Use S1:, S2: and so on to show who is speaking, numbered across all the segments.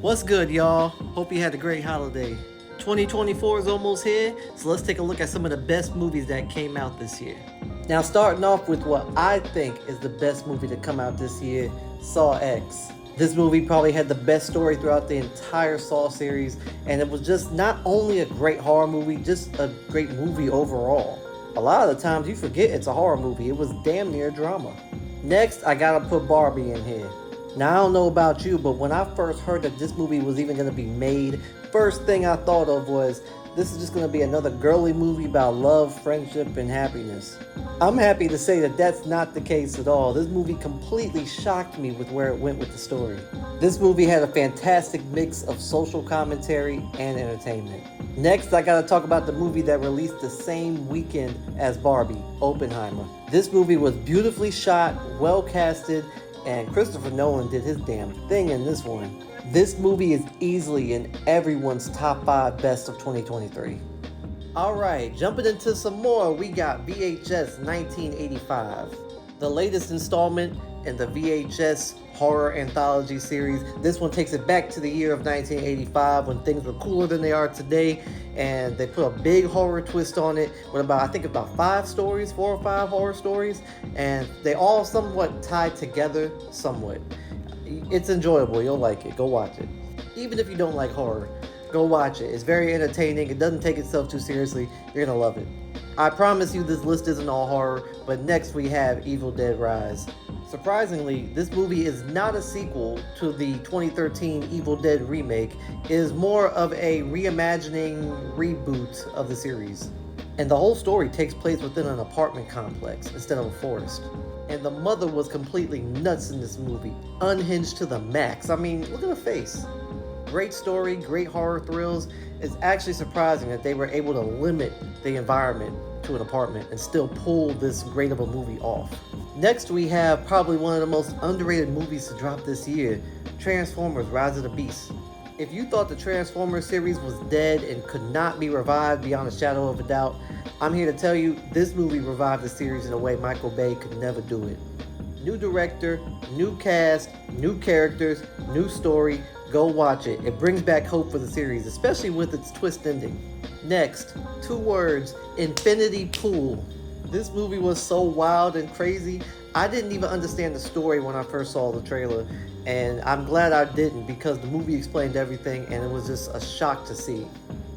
S1: What's good, y'all? Hope you had a great holiday. 2024 is almost here, so let's take a look at some of the best movies that came out this year. Now, starting off with what I think is the best movie to come out this year, Saw X. This movie probably had the best story throughout the entire Saw series, and it was just not only a great horror movie, just a great movie overall. A lot of the times you forget it's a horror movie, it was damn near drama. Next, I gotta put Barbie in here. Now, I don't know about you, but when I first heard that this movie was even going to be made, first thing I thought of was this is just going to be another girly movie about love, friendship, and happiness. I'm happy to say that that's not the case at all. This movie completely shocked me with where it went with the story. This movie had a fantastic mix of social commentary and entertainment. Next, I gotta talk about the movie that released the same weekend as Barbie, Oppenheimer. This movie was beautifully shot, well casted, and Christopher Nolan did his damn thing in this one. This movie is easily in everyone's top 5 best of 2023. Alright, jumping into some more, we got VHS 1985. The latest installment in the VHS horror anthology series. This one takes it back to the year of 1985 when things were cooler than they are today, and they put a big horror twist on it with about 5 stories, 4 or 5 horror stories, and they all somewhat tied together somewhat. It's enjoyable, you'll like it, go watch it. Even if you don't like horror, go watch it. It's very entertaining, it doesn't take itself too seriously, you're gonna love it. I promise you this list isn't all horror, but next we have Evil Dead Rise. Surprisingly, this movie is not a sequel to the 2013 Evil Dead remake. It is more of a reimagining reboot of the series. And the whole story takes place within an apartment complex instead of a forest. And the mother was completely nuts in this movie, unhinged to the max. I mean, look at her face. Great story, great horror thrills. It's actually surprising that they were able to limit the environment to an apartment and still pull this great of a movie off. Next, we have probably one of the most underrated movies to drop this year, Transformers: Rise of the Beast. If you thought the Transformers series was dead and could not be revived beyond a shadow of a doubt, I'm here to tell you this movie revived the series in a way Michael Bay could never do it. New director, new cast, new characters, new story. Go watch it. It brings back hope for the series, especially with its twist ending. Next, 2 words, Infinity Pool. This movie was so wild and crazy, I didn't even understand the story when I first saw the trailer, and I'm glad I didn't because the movie explained everything and it was just a shock to see.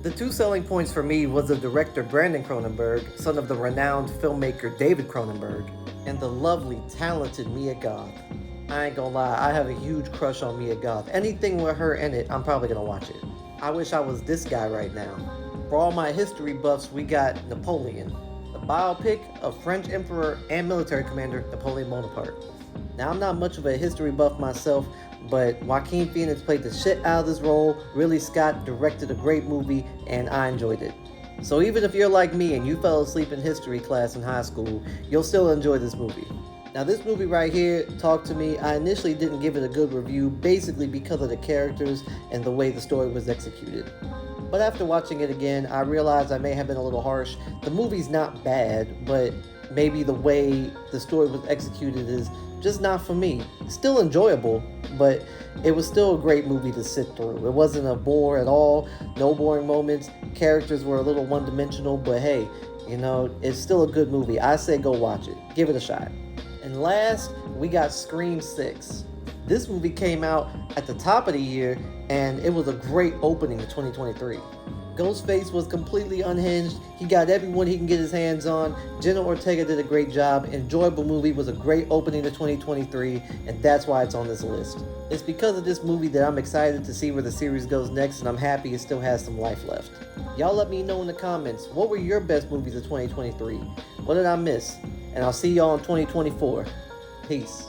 S1: The 2 selling points for me was the director Brandon Cronenberg, son of the renowned filmmaker David Cronenberg, and the lovely, talented Mia Goth. I ain't gonna lie, I have a huge crush on Mia Goth. Anything with her in it, I'm probably gonna watch it. I wish I was this guy right now. For all my history buffs, we got Napoleon, the biopic of French Emperor and military commander Napoleon Bonaparte. Now, I'm not much of a history buff myself, but Joaquin Phoenix played the shit out of this role, Ridley Scott directed a great movie, and I enjoyed it. So even if you're like me and you fell asleep in history class in high school, you'll still enjoy this movie. Now this movie right here, Talk to Me, I initially didn't give it a good review, basically because of the characters and the way the story was executed. But after watching it again, I realized I may have been a little harsh. The movie's not bad, but maybe the way the story was executed is just not for me. Still enjoyable, but it was still a great movie to sit through. It wasn't a bore at all, no boring moments. Characters were a little one-dimensional, but hey, it's still a good movie. I say go watch it. Give it a shot. And last, we got Scream 6. This movie came out at the top of the year, and it was a great opening to 2023. Ghostface was completely unhinged. He got everyone he can get his hands on. Jenna Ortega did a great job. Enjoyable movie, was a great opening to 2023, and that's why it's on this list. It's because of this movie that I'm excited to see where the series goes next, and I'm happy it still has some life left. Y'all let me know in the comments, what were your best movies of 2023? What did I miss? And I'll see y'all in 2024. Peace.